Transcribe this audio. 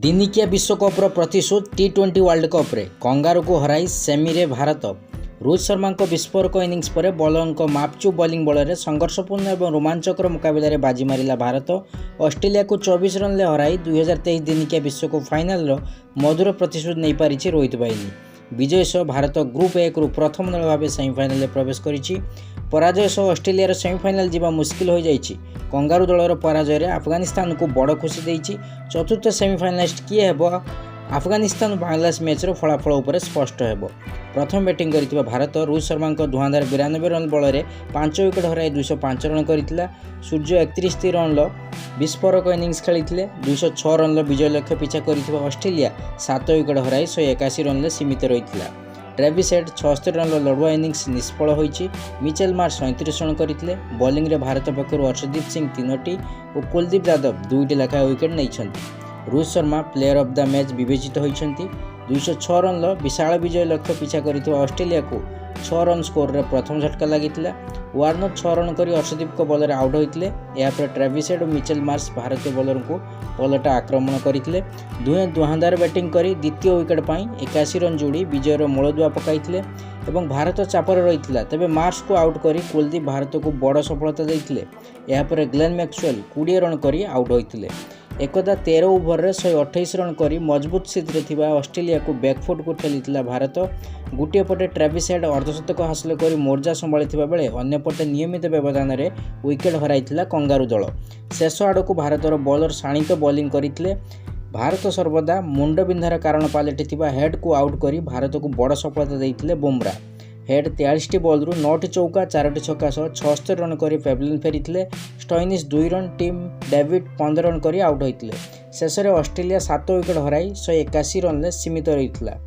दिनिकिया विश्वकप्र प्रतिशोध T20 world कप्रे kangaroo को हराई सेमी रे भारत। रोहित शर्मा विस्फोरक इनिंग्स पर बॉलर मापचू बॉलिंग बल में संघर्षपूर्ण और रोमांचकर मुकाबला बाजी मारिला भारत। ऑस्ट्रेलिया को 24 रन हराई 2023 दिनिकिया विश्वकप फाइनल मधुर प्रतिशोध नहीं पारिछि रोहित बाहिनी। विजय सह भारत ग्रुप एक रु प्रथम दल भाव सेमिफाइनाल में प्रवेश करिछि। पराजय सह ऑस्ट्रेलिया सेमिफाइनाल जीवा मुस्किल हो जाइछि। कंगारू दलर पराजय अफगानिस्तान को बड़ खुशी देइछि। चतुर्थ सेमिफाइनालिस्ट किए हेबो अफगानिस्तान बांग्लादेश मैचर फलाफल उपर स्पष्ट हेबो। प्रथम बैटिंग करिथिबा भारत रोहित शर्मा 92 रन बल में 5 विकेट हराई 205 रन करथिला। सूर्य 31 रन विस्फोरक इनिंग्स खेली 206 रन विजय लक्ष्य पिछा करिथिबा ऑस्ट्रेलिया 7 विकेट हराई 181 रन सीमित रहिथिला। ट्रेविस हेड 76 रन लड़ुआ इनिंग्स निष्फल होइछि। मिचेल मार्श 37 रन करथिले। बॉलिंग रे भारत पक्षरु अर्शदीप सिंह 3टी और कुलदीप यादव 2टी लेखा विकेट नैछन्ति। Rohit Sharma player of the match विवेचित होइछन्ति। 206 रन विशाल विजय लक्ष्य पिछा करिथिबा ऑस्ट्रेलिया को 6 रन स्कोर रे प्रथम झटका लागिथिला। वार्नर 6 रन करी अर्शदीप को बॉलर आउट होइतिले। या पर ट्रेविस हेड और मिचेल मार्श भारतीय बॉलर को पलटा आक्रमण करथिले। दुहे दुहांदार बैटिंग करी द्वितीय विकेट पाई 81 रन जोड़ी विजयर मूलदुआ पकाइथिले एवं भारत चापर रहिथिला। तबे मार्श को आउट करी कुलदीप भारत को बड़ सफलता देइथिले। या पर ग्लेन मैक्सवेल 20 रन करी आउट होइथिले। एकदा 13 ओभर रे 128 रन करी मजबूत स्थिति थिबा ऑस्ट्रेलिया को बैकफुट को ठेलीथिला भारत। गोटे पटे ट्रेविस हेड अर्धशतक हासिल करी मोर्जा संभाळिथिबा बेले अन्य पटे नियमित व्यवधान रे विकेट हराइथिला कंगारू दल। शेष आड़क भारतर बॉलर शाणित बॉलिंग करथिले। भारत सर्वदा मुंडबिंधार कारण पालटिथिबा हेड को आउट करी भारत को बड़ सफलता देइथिले बुमरा। हेड 43 बॉल रु 9टी चौका 4टी छक्का सह 76 रन करी पेवलिन फेरिथिले। Stoinis 2 run team David 15 run करी आउट होइथिले। शेष में ऑस्ट्रेलिया 7 विकेट हराई 181 रन सीमित रहिथिला।